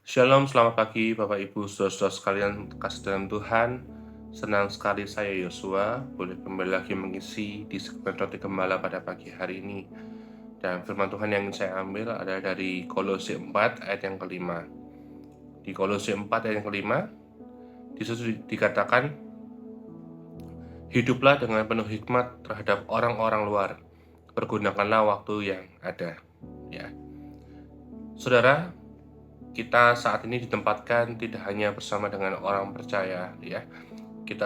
Shalom, selamat pagi Bapak Ibu Saudara-saudara sekalian kasih dalam Tuhan. Senang sekali saya Yosua boleh kembali lagi mengisi di segmen Roti Gembala pada pagi hari ini. Dan firman Tuhan yang ingin saya ambil adalah dari Kolose 4 ayat yang kelima. Di Kolose 4 ayat yang kelima, di situ dikatakan, hiduplah dengan penuh hikmat terhadap orang-orang luar. Pergunakanlah waktu yang ada. Ya, saudara, kita saat ini ditempatkan tidak hanya bersama dengan orang percaya, ya. Kita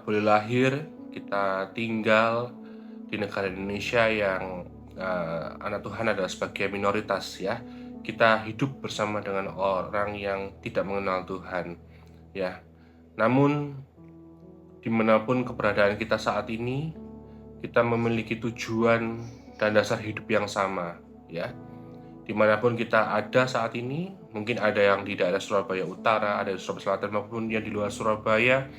boleh lahir, kita tinggal di negara Indonesia yang anak Tuhan adalah sebagai minoritas, ya. Kita hidup bersama dengan orang yang tidak mengenal Tuhan, ya. Namun dimanapun keberadaan kita saat ini, kita memiliki tujuan dan dasar hidup yang sama, ya. Dimanapun kita ada saat ini, mungkin ada yang di daerah Surabaya Utara, ada di Surabaya Selatan maupun yang di luar Surabaya,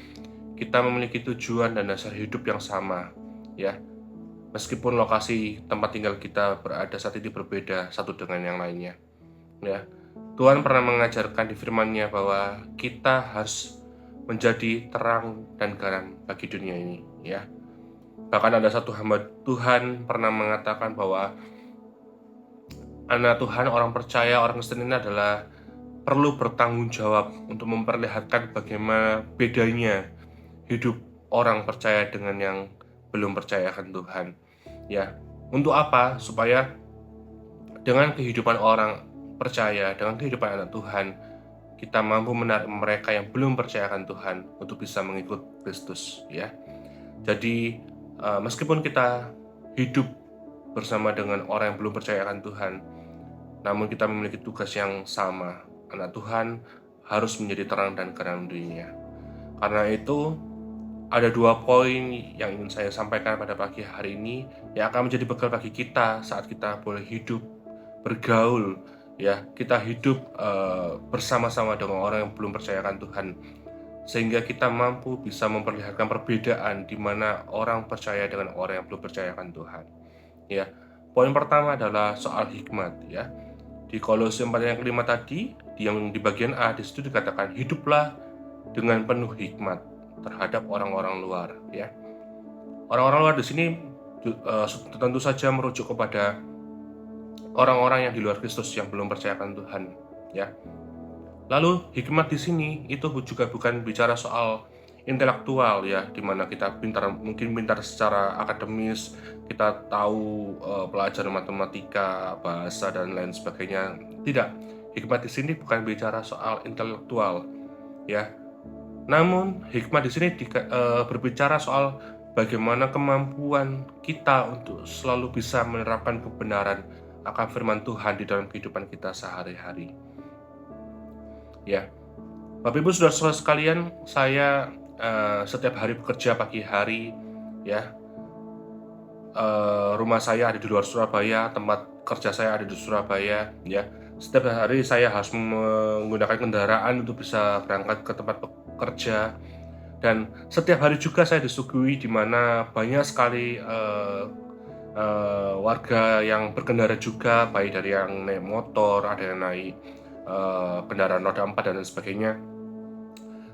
kita memiliki tujuan dan dasar hidup yang sama, ya. Meskipun lokasi tempat tinggal kita berada saat ini berbeda satu dengan yang lainnya, ya. Tuhan pernah mengajarkan di firman-Nya bahwa kita harus menjadi terang dan garam bagi dunia ini, ya. Bahkan ada satu hamba Tuhan pernah mengatakan bahwa anak Tuhan, orang percaya, orang Kristen ini adalah perlu bertanggung jawab untuk memperlihatkan bagaimana bedanya hidup orang percaya dengan yang belum percaya akan Tuhan. Ya, untuk apa? Supaya dengan kehidupan orang percaya, dengan kehidupan anak Tuhan, kita mampu menarik mereka yang belum percaya akan Tuhan untuk bisa mengikut Kristus. Ya, jadi meskipun kita hidup bersama dengan orang yang belum percaya akan Tuhan, namun kita memiliki tugas yang sama. Anak Tuhan harus menjadi terang dan garam dunia. Karena itu, ada 2 poin yang ingin saya sampaikan pada pagi hari ini yang akan menjadi bekal bagi kita saat kita boleh hidup, bergaul, ya. Kita hidup bersama-sama dengan orang yang belum percaya akan Tuhan, sehingga kita mampu bisa memperlihatkan perbedaan di mana orang percaya dengan orang yang belum percaya akan Tuhan. Ya, poin pertama adalah soal hikmat, ya. Di Kolose 4 yang kelima tadi, yang di bagian A, di situ dikatakan, hiduplah dengan penuh hikmat terhadap orang-orang luar, ya. Orang-orang luar di sini tentu saja merujuk kepada orang-orang yang di luar Kristus yang belum percayakan Tuhan, ya. Lalu hikmat di sini itu juga bukan bicara soal intelektual, ya, dimana kita mungkin pintar secara akademis, kita tahu pelajaran matematika, bahasa dan lain sebagainya. Tidak, hikmat di sini bukan bicara soal intelektual, ya. Namun hikmat di sini berbicara soal bagaimana kemampuan kita untuk selalu bisa menerapkan kebenaran akan firman Tuhan di dalam kehidupan kita sehari-hari. Ya, Bapak Ibu Saudara-saudara sekalian, saya setiap hari bekerja pagi hari, ya. Rumah saya ada di luar Surabaya, tempat kerja saya ada di Surabaya, ya. Setiap hari saya harus menggunakan kendaraan untuk bisa berangkat ke tempat bekerja, dan setiap hari juga saya disuguhi di mana banyak sekali warga yang berkendara juga, baik dari yang naik motor, ada yang naik kendaraan roda 4 dan lain sebagainya.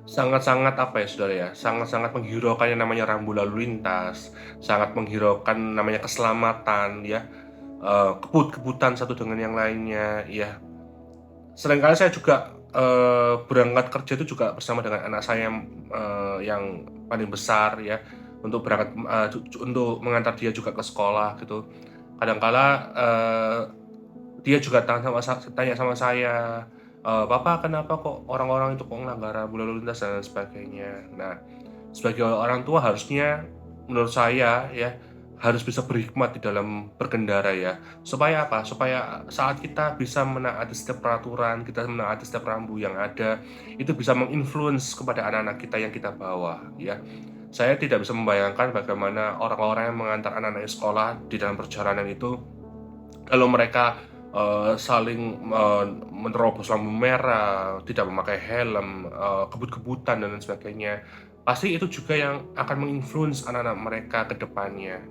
Sangat-sangat apa ya saudara ya, sangat-sangat menghiraukan yang namanya rambu lalu lintas, sangat menghiraukan namanya keselamatan, ya, kebut-kebutan satu dengan yang lainnya, ya. Seringkali saya juga berangkat kerja itu juga bersama dengan anak saya yang paling besar, ya, untuk berangkat untuk mengantar dia juga ke sekolah gitu. Kadangkala dia juga tanya sama saya, "Papa, kenapa kok orang-orang itu kok ngelanggar rambu lalu lintas dan sebagainya." Nah, sebagai orang tua harusnya menurut saya, ya, harus bisa berhikmat di dalam berkendara, ya. Supaya apa? Supaya saat kita bisa menaati setiap peraturan, kita menaati setiap rambu yang ada, itu bisa menginfluence kepada anak-anak kita yang kita bawa, ya. Saya tidak bisa membayangkan bagaimana orang-orang yang mengantar anak-anak sekolah di dalam perjalanan itu, kalau mereka saling menerobos lampu merah, tidak memakai helm, kebut-kebutan dan lain sebagainya, pasti itu juga yang akan menginfluence anak-anak mereka ke depannya.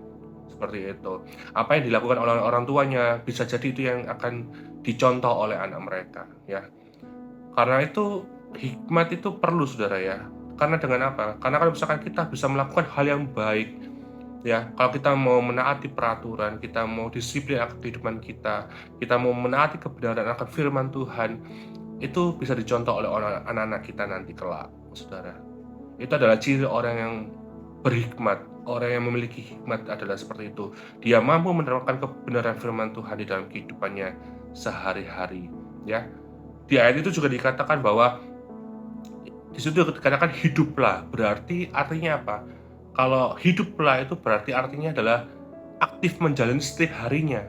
Seperti itu. Apa yang dilakukan oleh orang tuanya bisa jadi itu yang akan dicontoh oleh anak mereka, ya. Karena itu hikmat itu perlu, Saudara ya. Karena dengan apa? Karena kalau misalkan kita bisa melakukan hal yang baik, ya, kalau kita mau menaati peraturan, kita mau disiplin akan kehidupan kita mau menaati kebenaran akan firman Tuhan, itu bisa dicontoh oleh anak-anak kita nanti kelak, Saudara. Itu adalah ciri orang yang berhikmat. Orang yang memiliki hikmat adalah seperti itu. Dia mampu menerapkan kebenaran firman Tuhan di dalam kehidupannya sehari-hari, ya. Di ayat itu juga dikatakan bahwa di situ dikatakan hiduplah, berarti artinya apa? Kalau hiduplah itu berarti artinya adalah aktif menjalani setiap harinya.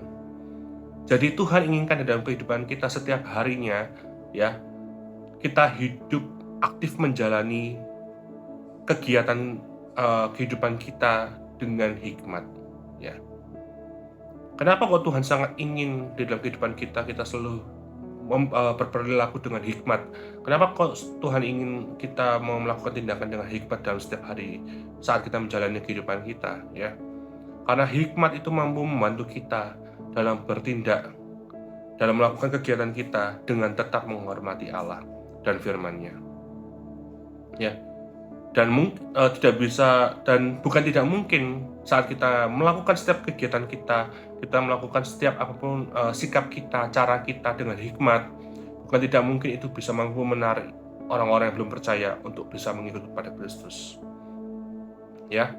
Jadi Tuhan inginkan di dalam kehidupan kita setiap harinya, ya, kita hidup aktif menjalani kegiatan kehidupan kita dengan hikmat, ya. Kenapa kok Tuhan sangat ingin di dalam kehidupan kita selalu berperilaku dengan hikmat? Kenapa kok Tuhan ingin kita mau melakukan tindakan dengan hikmat dalam setiap hari saat kita menjalani kehidupan kita, ya? Karena hikmat itu mampu membantu kita dalam bertindak, dalam melakukan kegiatan kita dengan tetap menghormati Allah dan firman-Nya, ya. Dan tidak bisa, dan bukan tidak mungkin saat kita melakukan setiap kegiatan kita melakukan setiap apapun sikap kita, cara kita dengan hikmat, bukan tidak mungkin itu bisa mampu menarik orang-orang yang belum percaya untuk bisa mengikut kepada Kristus, ya.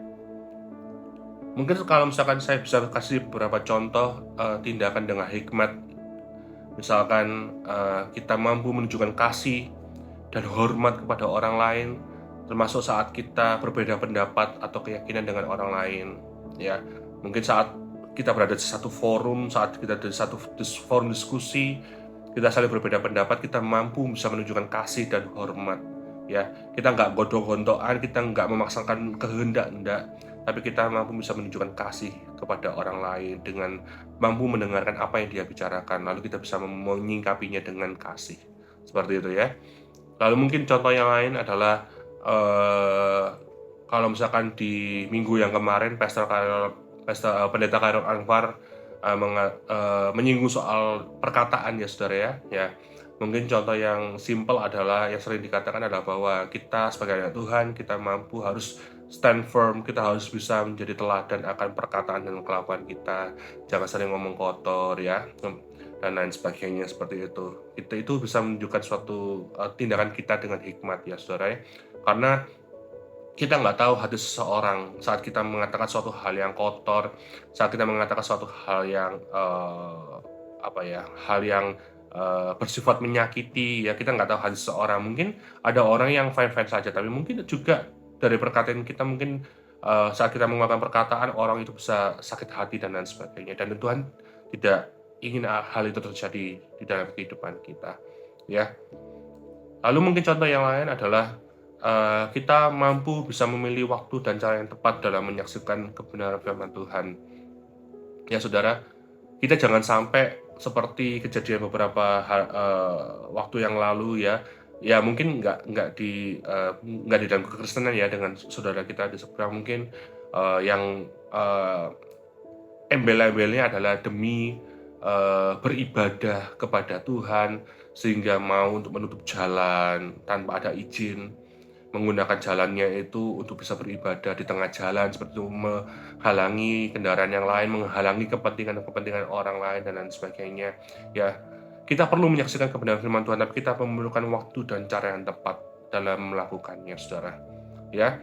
Mungkin kalau misalkan saya bisa kasih beberapa contoh tindakan dengan hikmat, misalkan kita mampu menunjukkan kasih dan hormat kepada orang lain, termasuk saat kita berbeda pendapat atau keyakinan dengan orang lain, ya. Mungkin saat kita berada di satu forum, saat kita di satu forum diskusi, kita saling berbeda pendapat, kita mampu bisa menunjukkan kasih dan hormat, ya. Kita nggak godok-godokan, kita nggak memaksakan kehendak, enggak, tapi kita mampu bisa menunjukkan kasih kepada orang lain dengan mampu mendengarkan apa yang dia bicarakan, lalu kita bisa menyingkapinya dengan kasih, seperti itu, ya. Lalu mungkin contoh yang lain adalah kalau misalkan di minggu yang kemarin Pendeta Khairul Anwar menyinggung soal perkataan, ya Saudara, ya. Mungkin contoh yang simpel adalah yang sering dikatakan adalah bahwa kita sebagai anak Tuhan, kita mampu harus stand firm, kita harus bisa menjadi teladan akan perkataan dan kelakuan kita. Jangan sering ngomong kotor, ya, dan lain sebagainya seperti itu. Itu bisa menunjukkan suatu tindakan kita dengan hikmat, ya Saudara, ya. Karena kita nggak tahu hati seseorang saat kita mengatakan suatu hal yang kotor, saat kita mengatakan suatu hal yang hal yang bersifat menyakiti, ya. Kita nggak tahu hati seseorang. Mungkin ada orang yang fine-fine saja, tapi mungkin juga dari perkataan kita, mungkin saat kita mengeluarkan perkataan, orang itu bisa sakit hati dan lain sebagainya. Dan Tuhan tidak ingin hal itu terjadi di dalam kehidupan kita, ya. Lalu mungkin contoh yang lain adalah kita mampu bisa memilih waktu dan cara yang tepat dalam menyaksikan kebenaran firman Tuhan, ya Saudara. Kita jangan sampai seperti kejadian beberapa waktu yang lalu, ya mungkin nggak di dalam kekristenan, ya, dengan saudara kita di seberang, mungkin yang embel-embelnya adalah demi beribadah kepada Tuhan, sehingga mau untuk menutup jalan tanpa ada izin, menggunakan jalannya itu untuk bisa beribadah di tengah jalan, seperti itu, menghalangi kendaraan yang lain, menghalangi kepentingan orang lain dan lain sebagainya, ya. Kita perlu menyaksikan kebenaran firman Tuhan, tapi kita memerlukan waktu dan cara yang tepat dalam melakukannya, Saudara, ya.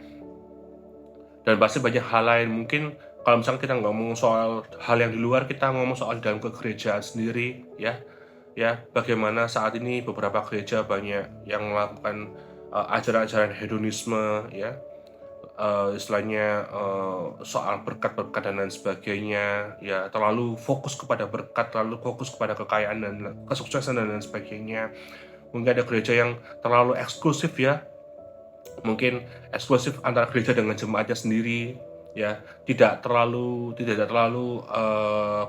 Dan pasti banyak hal lain. Mungkin kalau misalnya kita ngomong soal hal yang di luar, kita ngomong soal dalam kegerejaan sendiri, ya. Bagaimana saat ini beberapa gereja banyak yang melakukan ajaran-ajaran hedonisme, ya, istilahnya soal berkat-berkat dan lain sebagainya, ya, terlalu fokus kepada berkat, terlalu fokus kepada kekayaan dan kesuksesan dan lain sebagainya. Mungkin ada gereja yang terlalu eksklusif, ya, mungkin eksklusif antara gereja dengan jemaatnya sendiri, ya, tidak terlalu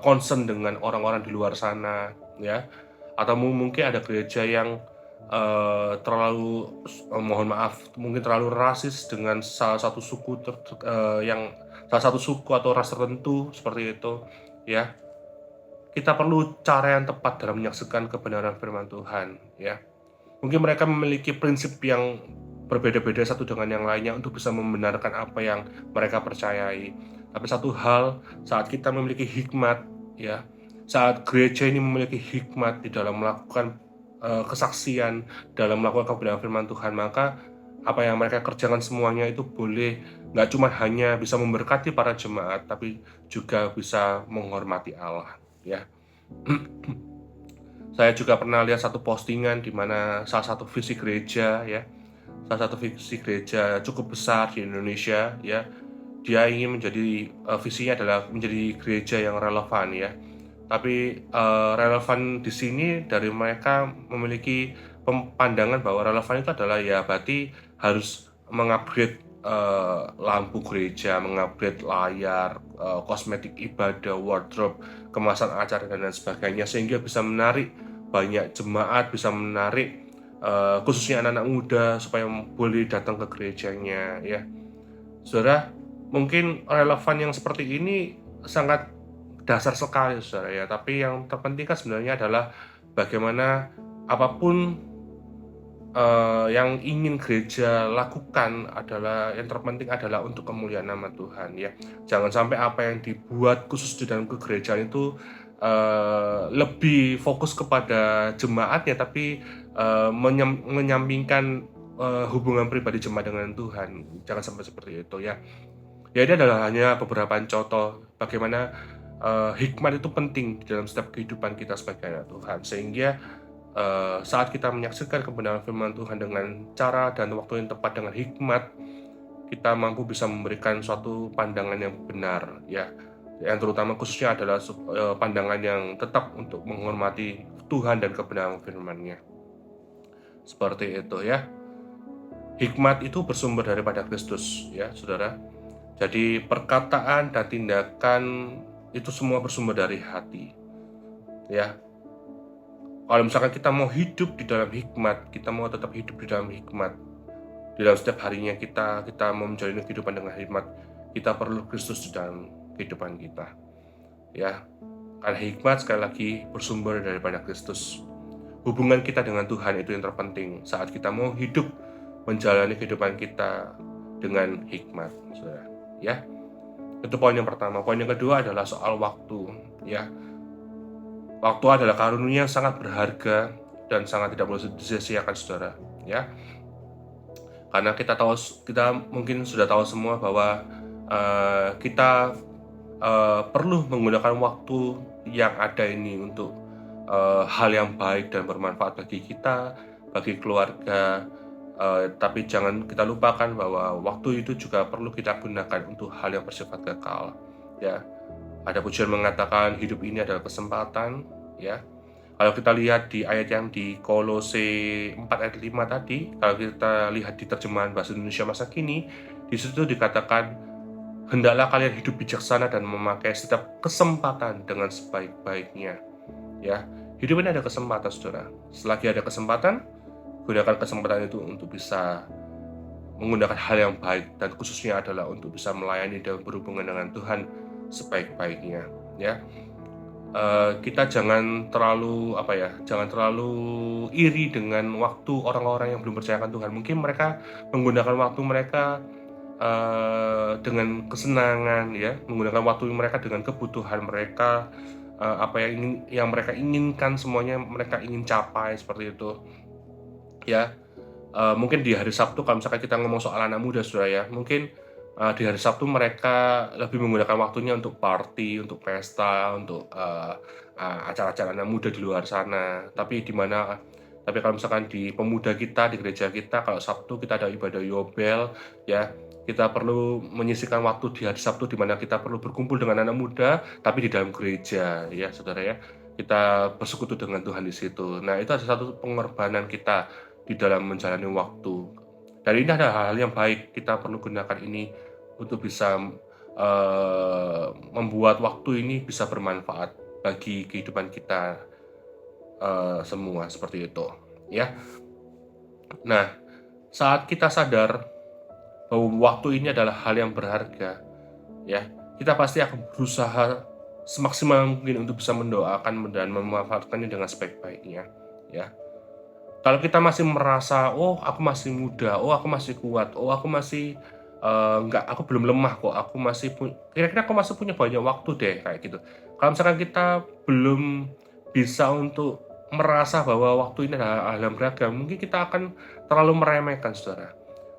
concern dengan orang-orang di luar sana, ya. Atau mungkin ada gereja yang terlalu mohon maaf, mungkin terlalu rasis dengan salah satu suku atau ras tertentu, seperti itu, ya. Kita perlu cara yang tepat dalam menyaksikan kebenaran firman Tuhan, ya. Mungkin mereka memiliki prinsip yang berbeda-beda satu dengan yang lainnya untuk bisa membenarkan apa yang mereka percayai. Tapi satu hal, saat kita memiliki hikmat, ya, saat gereja ini memiliki hikmat di dalam melakukan kesaksian, dalam melakukan kebenaran firman Tuhan, maka apa yang mereka kerjakan semuanya itu boleh nggak cuma hanya bisa memberkati para jemaat, tapi juga bisa menghormati Allah, ya. Saya juga pernah lihat satu postingan di mana salah satu visi gereja, ya, salah satu visi gereja cukup besar di Indonesia, ya, dia ingin menjadi visinya adalah menjadi gereja yang relevan, ya. Tapi relevan di sini dari mereka memiliki pandangan bahwa relevan itu adalah ya berarti harus mengupgrade lampu gereja, mengupgrade layar, kosmetik ibadah, wardrobe, kemasan acara dan lain sebagainya, sehingga bisa menarik banyak jemaat, bisa menarik khususnya anak-anak muda supaya boleh datang ke gerejanya, ya. Saudara, mungkin relevan yang seperti ini sangat dasar sekali, saudara, ya. Tapi yang terpenting kan sebenarnya adalah bagaimana apapun yang ingin gereja lakukan adalah yang terpenting adalah untuk kemuliaan nama Tuhan, ya. Jangan sampai apa yang dibuat khusus di dalam kegerejaan itu lebih fokus kepada jemaatnya, tapi menyampingkan hubungan pribadi jemaat dengan Tuhan. Jangan sampai seperti itu, ya. Ya, ini adalah hanya beberapa contoh bagaimana hikmat itu penting di dalam setiap kehidupan kita sebagai anak Tuhan, sehingga saat kita menyaksikan kebenaran firman Tuhan dengan cara dan waktu yang tepat dengan hikmat, kita mampu bisa memberikan suatu pandangan yang benar, ya, yang terutama khususnya adalah pandangan yang tetap untuk menghormati Tuhan dan kebenaran firman-Nya. Seperti itu, ya. Hikmat itu bersumber daripada Kristus, ya, saudara. Jadi perkataan dan tindakan itu semua bersumber dari hati, ya. Kalau misalkan kita mau hidup di dalam hikmat, kita mau tetap hidup di dalam hikmat, di dalam setiap harinya kita mau menjalani kehidupan dengan hikmat, kita perlu Kristus di dalam kehidupan kita, ya. Karena hikmat sekali lagi bersumber daripada Kristus. Hubungan kita dengan Tuhan itu yang terpenting saat kita mau hidup menjalani kehidupan kita dengan hikmat, saudara, ya. Itu poin yang pertama. Poin yang kedua adalah soal waktu, ya. Waktu adalah karunia yang sangat berharga dan sangat tidak boleh disia-siakan, saudara, ya. Karena kita mungkin sudah tahu semua bahwa kita perlu menggunakan waktu yang ada ini untuk hal yang baik dan bermanfaat bagi kita, bagi keluarga. Tapi jangan kita lupakan bahwa waktu itu juga perlu kita gunakan untuk hal yang bersifat kekal, ya. Ada pujian mengatakan hidup ini adalah kesempatan, ya. Kalau kita lihat di ayat yang di Kolose 4 ayat 5 tadi, kalau kita lihat di terjemahan bahasa Indonesia masa kini, di situ dikatakan, hendaklah kalian hidup bijaksana dan memakai setiap kesempatan dengan sebaik-baiknya, ya. Hidup ini ada kesempatan, saudara. Selagi ada kesempatan, gunakan kesempatan itu untuk bisa menggunakan hal yang baik, dan khususnya adalah untuk bisa melayani dan berhubungan dengan Tuhan sebaik-baiknya, ya. Kita jangan terlalu iri dengan waktu orang-orang yang belum percayakan Tuhan. Mungkin mereka menggunakan waktu mereka dengan kesenangan, ya, menggunakan waktu mereka dengan kebutuhan mereka, apa yang mereka inginkan, semuanya mereka ingin capai seperti itu, ya. Mungkin di hari Sabtu, kalau misalkan kita ngomong soal anak muda, saudara, ya, mungkin di hari Sabtu mereka lebih menggunakan waktunya untuk party, untuk pesta, untuk acara-acara anak muda di luar sana. Tapi kalau misalkan di pemuda kita, di gereja kita, kalau Sabtu kita ada ibadah Yobel, ya, kita perlu menyisihkan waktu di hari Sabtu di mana kita perlu berkumpul dengan anak muda, tapi di dalam gereja, ya, saudara, ya. Kita bersekutu dengan Tuhan di situ. Nah, itu adalah satu pengorbanan kita di dalam menjalani waktu. Dan ini adalah hal yang baik, kita perlu gunakan ini untuk bisa membuat waktu ini bisa bermanfaat bagi kehidupan kita semua, seperti itu, ya. Nah, saat kita sadar bahwa waktu ini adalah hal yang berharga, ya, kita pasti akan berusaha semaksimal mungkin untuk bisa mendoakan dan memanfaatkannya dengan sebaik-baiknya, ya. Kalau kita masih merasa, "Oh, aku masih muda, oh aku masih kuat, oh aku masih, enggak, aku belum lemah kok, aku masih kira-kira aku masih punya banyak waktu deh," kayak gitu. Kalau misalkan kita belum bisa untuk merasa bahwa waktu ini adalah hal yang berharga, mungkin kita akan terlalu meremehkan, Saudara.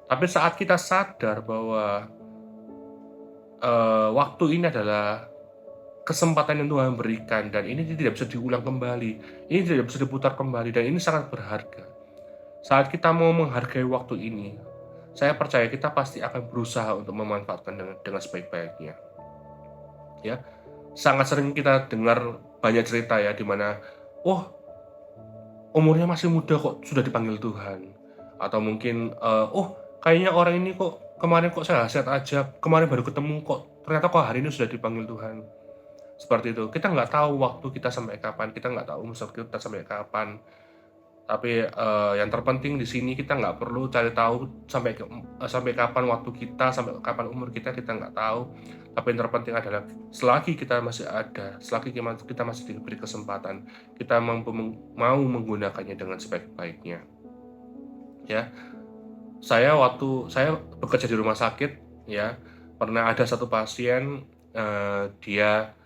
Tapi saat kita sadar bahwa, waktu ini adalah kesempatan yang Tuhan berikan dan ini tidak bisa diulang kembali, ini tidak bisa diputar kembali dan ini sangat berharga. Saat kita mau menghargai waktu ini, saya percaya kita pasti akan berusaha untuk memanfaatkan dengan sebaik-baiknya. Ya, sangat sering kita dengar banyak cerita ya di mana, oh umurnya masih muda kok sudah dipanggil Tuhan, atau mungkin oh kayaknya orang ini kok kemarin kok sehat aja, kemarin baru ketemu kok ternyata kok hari ini sudah dipanggil Tuhan. Seperti itu. Kita nggak tahu waktu kita sampai kapan, kita nggak tahu umur kita sampai kapan. Tapi, yang terpenting di sini kita nggak perlu cari tahu sampai kapan waktu kita, sampai kapan umur kita nggak tahu. Tapi yang terpenting adalah selagi kita masih ada, selagi kita masih diberi kesempatan, kita mau menggunakannya dengan sebaik-baiknya, ya. Waktu saya bekerja di rumah sakit, ya, pernah ada satu pasien, dia,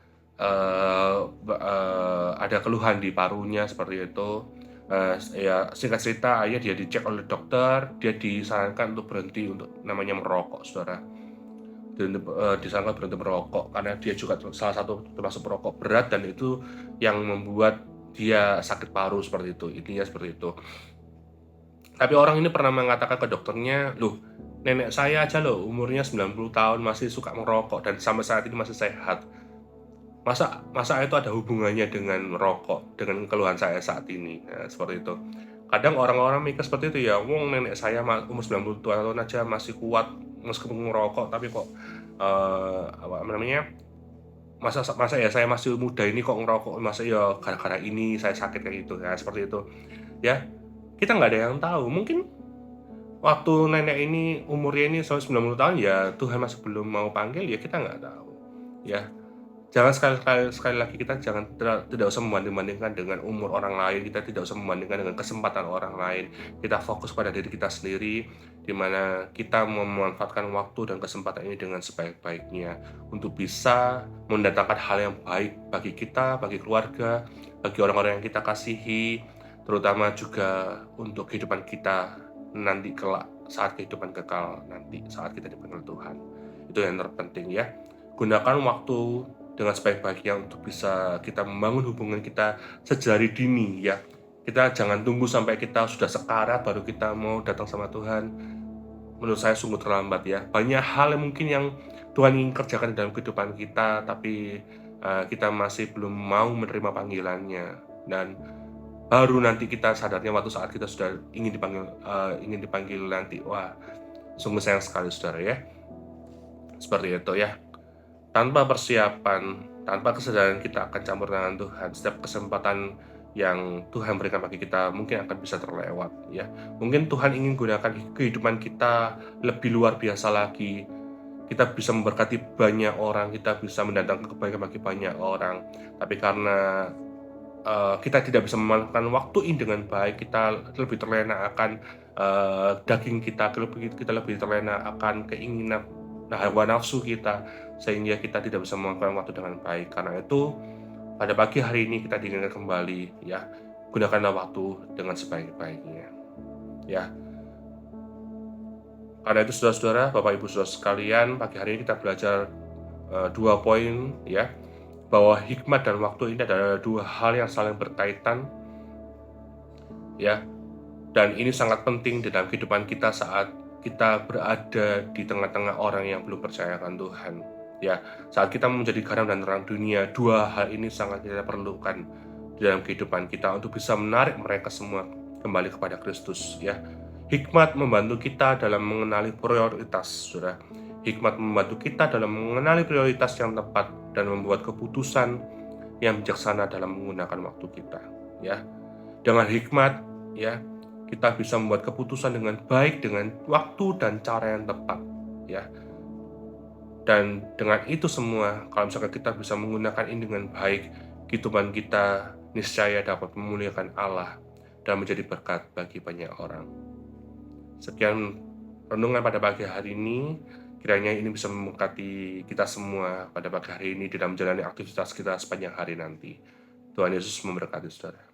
ada keluhan di parunya seperti itu. Ya singkat cerita dia dicek oleh dokter, dia disarankan untuk berhenti untuk namanya merokok, Saudara. Dan, disarankan berhenti merokok karena dia juga salah satu termasuk perokok berat dan itu yang membuat dia sakit paru seperti itu, intinya seperti itu. Tapi orang ini pernah mengatakan ke dokternya, "Loh, nenek saya aja loh umurnya 90 tahun masih suka merokok dan sampai saat ini masih sehat. Masa itu ada hubungannya dengan rokok, dengan keluhan saya saat ini?" Nah, seperti itu. Kadang orang-orang mikir seperti itu ya, "Wong nenek saya umur 90 tahun aja masih kuat meskipun ngerokok, tapi kok apa namanya? Masa ya saya masih muda ini kok ngerokok, masa ya gara-gara ini saya sakit," kayak gitu ya, seperti itu. Ya, kita nggak ada yang tahu. Mungkin waktu nenek ini umurnya ini 90 tahun ya Tuhan masih belum mau panggil ya kita nggak tahu. Ya, jangan sekali lagi kita jangan tidak usah membanding-bandingkan dengan umur orang lain, kita tidak usah membandingkan dengan kesempatan orang lain. Kita fokus pada diri kita sendiri, di mana kita memanfaatkan waktu dan kesempatan ini dengan sebaik-baiknya untuk bisa mendatangkan hal yang baik bagi kita, bagi keluarga, bagi orang-orang yang kita kasihi, terutama juga untuk kehidupan kita nanti kelak, saat kehidupan kekal nanti, saat kita dipanggil Tuhan. Itu yang terpenting ya. Gunakan waktu dengan sebaik-baiknya untuk bisa kita membangun hubungan kita sejari dini ya. Kita jangan tunggu sampai kita sudah sekarat baru kita mau datang sama Tuhan. Menurut saya sungguh terlambat ya. Banyak hal yang mungkin yang Tuhan ingin kerjakan dalam kehidupan kita, tapi kita masih belum mau menerima panggilannya. Dan baru nanti kita sadarnya waktu saat kita sudah ingin dipanggil nanti. Wah, sungguh sayang sekali saudara ya. Seperti itu ya. Tanpa persiapan, tanpa kesadaran kita akan campur tangan Tuhan, setiap kesempatan yang Tuhan berikan bagi kita mungkin akan bisa terlewat ya. Mungkin Tuhan ingin gunakan kehidupan kita lebih luar biasa lagi. Kita bisa memberkati banyak orang, kita bisa mendatangkan kebaikan bagi banyak orang. Tapi karena kita tidak bisa memanfaatkan waktu ini dengan baik, kita lebih terlena akan daging kita lebih terlena akan keinginan hawa nafsu kita, sehingga kita tidak bisa memanfaatkan waktu dengan baik. Karena itu pada pagi hari ini kita diingatkan kembali ya, gunakanlah waktu dengan sebaik-baiknya ya. Karena itu saudara-saudara, Bapak Ibu saudara sekalian, pagi hari ini kita belajar 2 poin ya, bahwa hikmat dan waktu ini adalah 2 hal yang saling berkaitan ya. Dan ini sangat penting dalam kehidupan kita saat kita berada di tengah-tengah orang yang belum percaya akan Tuhan ya. Saat kita menjadi garam dan terang dunia, 2 hal ini sangat kita perlukan di dalam kehidupan kita untuk bisa menarik mereka semua kembali kepada Kristus ya. Hikmat membantu kita dalam mengenali prioritas, saudara. Hikmat membantu kita dalam mengenali prioritas yang tepat dan membuat keputusan yang bijaksana dalam menggunakan waktu kita ya. Dengan hikmat ya, kita bisa membuat keputusan dengan baik, dengan waktu dan cara yang tepat ya. Dan dengan itu semua, kalau misalkan kita bisa menggunakan ini dengan baik, kehidupan kita niscaya dapat memuliakan Allah dan menjadi berkat bagi banyak orang. Sekian renungan pada pagi hari ini. Kiranya ini bisa memberkati kita semua pada pagi hari ini dalam menjalani aktivitas kita sepanjang hari nanti. Tuhan Yesus memberkati saudara.